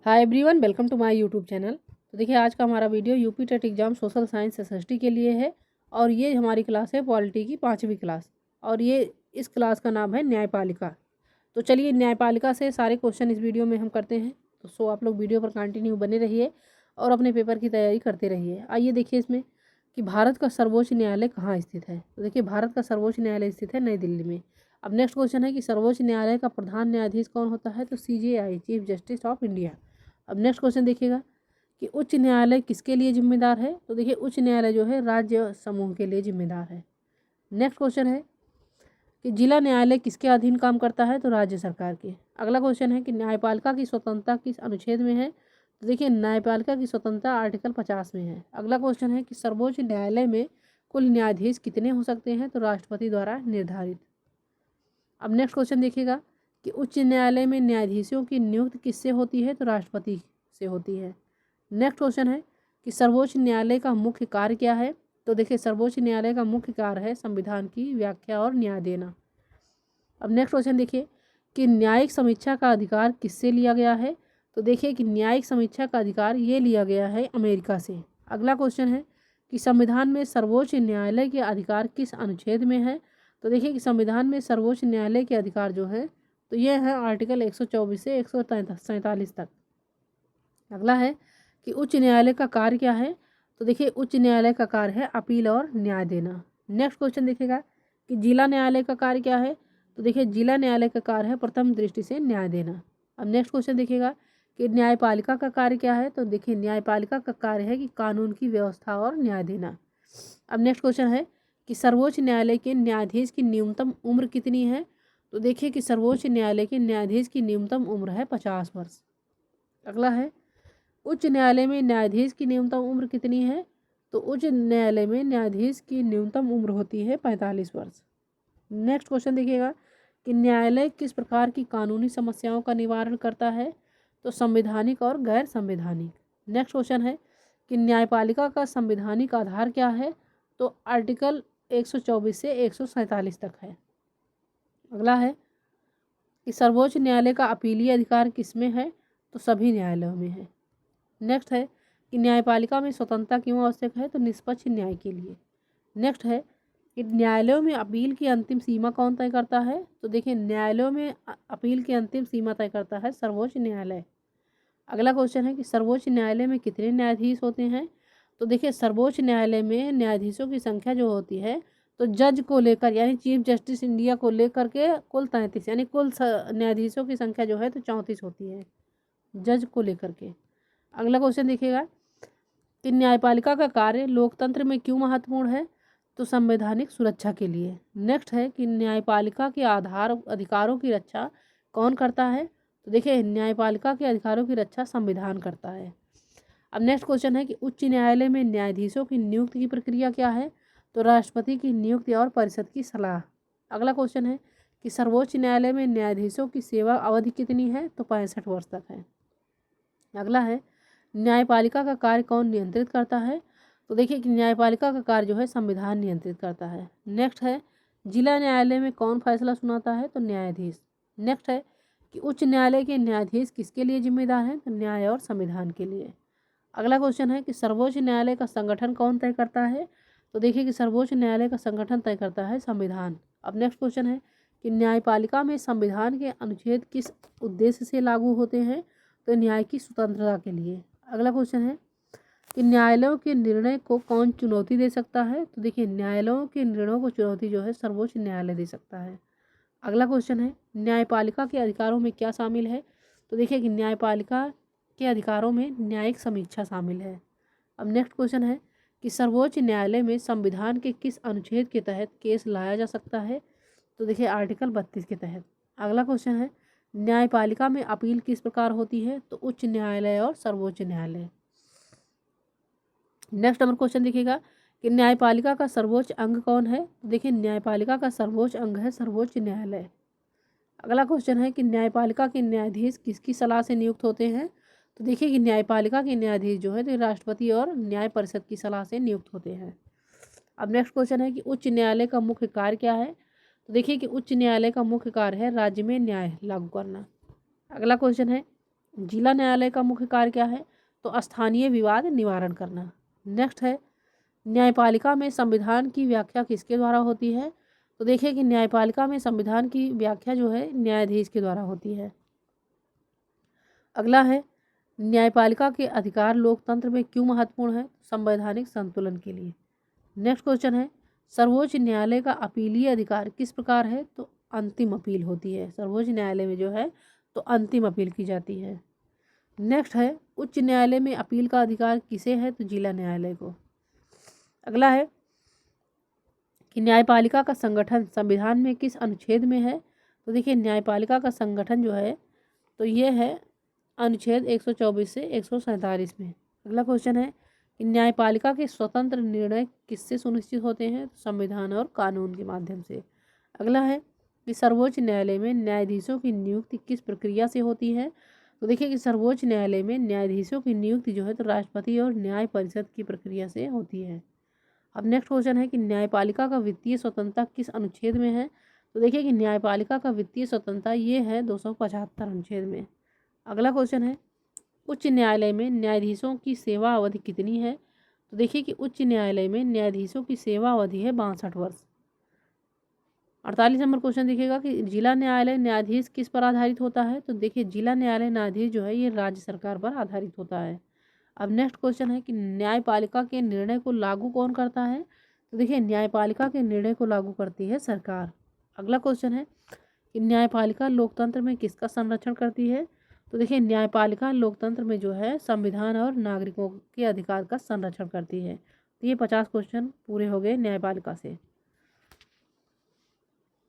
Hi everyone, welcome to my YouTube channel. तो देखिए, आज का हमारा video UP TET exam social science SST के लिए है। और ये हमारी क्लास है पॉलिटी की 5वीं क्लास। और ये इस क्लास का नाम है न्यायपालिका। तो चलिए, न्यायपालिका से सारे क्वेश्चन इस वीडियो में हम करते हैं। तो आप लोग वीडियो पर कंटिन्यू बने रहिए और अपने पेपर की तैयारी करते रहिए। आइए देखिए इसमें कि भारत का सर्वोच्च न्यायालय कहाँ स्थित है। तो देखिए, भारत का सर्वोच्च न्यायालय स्थित है नई दिल्ली में। अब नेक्स्ट क्वेश्चन है कि सर्वोच्च न्यायालय का प्रधान न्यायाधीश कौन होता है। तो CJI, chief justice of India. अब नेक्स्ट क्वेश्चन देखिएगा कि उच्च न्यायालय किसके लिए जिम्मेदार है। तो देखिए, उच्च न्यायालय जो है राज्य समूह के लिए जिम्मेदार है। नेक्स्ट क्वेश्चन है कि जिला न्यायालय किसके अधीन काम करता है। तो राज्य सरकार के। अगला क्वेश्चन है कि न्यायपालिका की स्वतंत्रता किस अनुच्छेद में है। तो देखिए, न्यायपालिका की स्वतंत्रता आर्टिकल 50 में है। अगला क्वेश्चन है कि सर्वोच्च न्यायालय में कुल न्यायाधीश कितने हो सकते हैं। तो राष्ट्रपति द्वारा निर्धारित। अब नेक्स्ट क्वेश्चन देखिएगा कि उच्च न्यायालय में न्यायाधीशों की नियुक्ति किससे होती है। तो राष्ट्रपति से होती है। नेक्स्ट क्वेश्चन है कि सर्वोच्च न्यायालय का मुख्य कार्य क्या है। तो देखिए, सर्वोच्च न्यायालय का मुख्य कार्य है संविधान की व्याख्या और न्याय देना। अब नेक्स्ट क्वेश्चन देखिए कि न्यायिक समीक्षा का अधिकार किससे लिया गया है। तो देखिए कि न्यायिक समीक्षा का अधिकार ये लिया गया है अमेरिका से। अगला क्वेश्चन है कि संविधान में सर्वोच्च न्यायालय के अधिकार किस अनुच्छेद में है। तो देखिए कि संविधान में सर्वोच्च न्यायालय के अधिकार जो है तो ये है आर्टिकल 124 से 147 तक। अगला है कि उच्च न्यायालय का कार्य क्या है। तो देखिए, उच्च न्यायालय का कार्य है अपील और न्याय देना। नेक्स्ट क्वेश्चन देखिएगा कि जिला न्यायालय का कार्य क्या है। तो देखिए, जिला न्यायालय का कार्य है प्रथम दृष्टि से न्याय देना। अब नेक्स्ट क्वेश्चन देखिएगा कि न्यायपालिका का कार्य क्या है। तो देखिए, न्यायपालिका का कार्य है कि कानून की व्यवस्था और न्याय देना। अब नेक्स्ट क्वेश्चन है कि सर्वोच्च न्यायालय के न्यायाधीश की न्यूनतम उम्र कितनी है। तो देखिए कि सर्वोच्च न्यायालय के न्यायाधीश की न्यूनतम उम्र है 50 वर्ष। अगला है उच्च न्यायालय में न्यायाधीश की न्यूनतम उम्र कितनी है। तो उच्च न्यायालय में न्यायाधीश की न्यूनतम उम्र होती है 45 वर्ष। नेक्स्ट क्वेश्चन देखिएगा कि न्यायालय किस प्रकार की कानूनी समस्याओं का निवारण करता है। तो संवैधानिक और गैर संवैधानिक। नेक्स्ट क्वेश्चन है कि न्यायपालिका का संवैधानिक आधार क्या है। तो आर्टिकल 124 से 147 तक है। अगला है कि सर्वोच्च न्यायालय का अपीलीय अधिकार किसमें है। तो सभी न्यायालयों में है। नेक्स्ट है कि न्यायपालिका में स्वतंत्रता क्यों आवश्यक है। तो निष्पक्ष न्याय के लिए। नेक्स्ट है कि न्यायालयों में अपील की अंतिम सीमा कौन तय करता है। तो देखिए, न्यायालयों में अपील की अंतिम सीमा तय करता है सर्वोच्च न्यायालय। अगला क्वेश्चन है कि सर्वोच्च न्यायालय में कितने न्यायाधीश होते हैं। तो देखिए, सर्वोच्च न्यायालय में न्यायाधीशों की संख्या जो होती है तो जज को लेकर यानी चीफ जस्टिस इंडिया को लेकर के कुल 33 यानी कुल न्यायाधीशों की संख्या जो है तो 34 होती है जज को लेकर के। अगला क्वेश्चन देखिएगा कि न्यायपालिका का कार्य लोकतंत्र में क्यों महत्वपूर्ण है। तो संवैधानिक सुरक्षा के लिए। नेक्स्ट है कि न्यायपालिका के आधार अधिकारों की रक्षा कौन करता है। तो देखिए, न्यायपालिका के अधिकारों की रक्षा संविधान करता है। अब नेक्स्ट क्वेश्चन है कि उच्च न्यायालय में न्यायाधीशों की नियुक्ति की प्रक्रिया क्या है। तो राष्ट्रपति की नियुक्ति और परिषद की सलाह। अगला क्वेश्चन है कि सर्वोच्च न्यायालय में न्यायाधीशों की सेवा अवधि कितनी है। तो 65 वर्ष तक है। अगला है न्यायपालिका का कार्य कौन नियंत्रित करता है। तो देखिए कि न्यायपालिका का कार्य जो है संविधान नियंत्रित करता है। नेक्स्ट है जिला न्यायालय में कौन फैसला सुनाता है। तो न्यायाधीश। नेक्स्ट है कि उच्च न्यायालय के न्यायाधीश किसके लिए जिम्मेदार हैं। तो न्याय और संविधान के लिए। अगला क्वेश्चन है कि सर्वोच्च न्यायालय का संगठन कौन तय करता है। तो देखिए कि सर्वोच्च न्यायालय का संगठन तय करता है संविधान। अब नेक्स्ट क्वेश्चन है कि न्यायपालिका में संविधान के अनुच्छेद किस उद्देश्य से लागू होते हैं। तो न्याय की स्वतंत्रता के लिए। अगला क्वेश्चन है कि न्यायालयों के निर्णय को कौन चुनौती दे सकता है। तो देखिए, न्यायालयों के निर्णयों को चुनौती जो है सर्वोच्च न्यायालय दे सकता है। अगला क्वेश्चन है न्यायपालिका के अधिकारों में क्या शामिल है। तो देखिए कि न्यायपालिका के अधिकारों में न्यायिक समीक्षा शामिल है। अब नेक्स्ट क्वेश्चन है कि सर्वोच्च न्यायालय में संविधान के किस अनुच्छेद के तहत केस लाया जा सकता है। तो देखिए, आर्टिकल 32 के तहत। अगला क्वेश्चन है न्यायपालिका में अपील किस प्रकार होती है। तो उच्च न्यायालय और सर्वोच्च न्यायालय। नेक्स्ट नंबर क्वेश्चन देखिएगा कि न्यायपालिका का सर्वोच्च अंग कौन है। तो देखिए, न्यायपालिका का सर्वोच्च अंग है सर्वोच्च न्यायालय। अगला क्वेश्चन है कि न्यायपालिका के न्यायाधीश किसकी सलाह से नियुक्त होते हैं। तो देखिए कि न्यायपालिका के न्यायाधीश जो है तो राष्ट्रपति और न्याय परिषद की सलाह से नियुक्त होते हैं। अब नेक्स्ट क्वेश्चन है कि उच्च न्यायालय का मुख्य कार्य क्या है। तो देखिए कि उच्च न्यायालय का मुख्य कार्य है राज्य में न्याय लागू करना। अगला क्वेश्चन है जिला न्यायालय का मुख्य कार्य क्या है? तो स्थानीय विवाद निवारण करना। नेक्स्ट है, न्यायपालिका में संविधान की व्याख्या किसके द्वारा होती है? तो देखिए कि न्यायपालिका में संविधान की व्याख्या जो है न्यायाधीश के द्वारा होती है। अगला है, न्यायपालिका के अधिकार लोकतंत्र में क्यों महत्वपूर्ण है? संवैधानिक संतुलन के लिए। नेक्स्ट क्वेश्चन है, सर्वोच्च न्यायालय का अपीलीय अधिकार किस प्रकार है? तो अंतिम अपील होती है। सर्वोच्च न्यायालय में जो है तो अंतिम अपील की जाती है। नेक्स्ट है, उच्च न्यायालय में अपील का अधिकार किसे है? तो जिला न्यायालय को। अगला है कि न्यायपालिका का संगठन संविधान में किस अनुच्छेद में है? तो देखिए न्यायपालिका का संगठन जो है तो ये है अनुच्छेद 124 से 147 में। अगला क्वेश्चन है कि न्यायपालिका के स्वतंत्र निर्णय किससे सुनिश्चित होते हैं? तो संविधान और कानून के माध्यम से। अगला है कि सर्वोच्च न्यायालय में न्यायाधीशों की नियुक्ति किस प्रक्रिया से होती है? तो देखिए कि सर्वोच्च न्यायालय में न्यायाधीशों की नियुक्ति जो है तो राष्ट्रपति और न्याय परिषद की प्रक्रिया से होती है। अब नेक्स्ट क्वेश्चन है कि न्यायपालिका का वित्तीय स्वतंत्रता किस अनुच्छेद में है? तो देखिए कि न्यायपालिका का वित्तीय स्वतंत्रता ये है 275 अनुच्छेद में। अगला क्वेश्चन है, उच्च न्यायालय में न्यायाधीशों की सेवा अवधि कितनी है? तो देखिए कि उच्च न्यायालय में न्यायाधीशों की सेवा अवधि है 62 वर्ष। 48 नंबर क्वेश्चन देखिएगा कि जिला न्यायालय न्यायाधीश किस पर आधारित होता है? तो देखिए जिला न्यायालय न्यायाधीश जो है ये राज्य सरकार पर आधारित होता है। अब नेक्स्ट क्वेश्चन है कि न्यायपालिका के निर्णय को लागू कौन करता है? तो देखिए न्यायपालिका के निर्णय को लागू करती है सरकार। अगला क्वेश्चन है कि न्यायपालिका लोकतंत्र में किसका संरक्षण करती है? तो देखिए न्यायपालिका लोकतंत्र में जो है संविधान और नागरिकों के अधिकार का संरक्षण करती है। तो ये 50 क्वेश्चन पूरे हो गए न्यायपालिका से।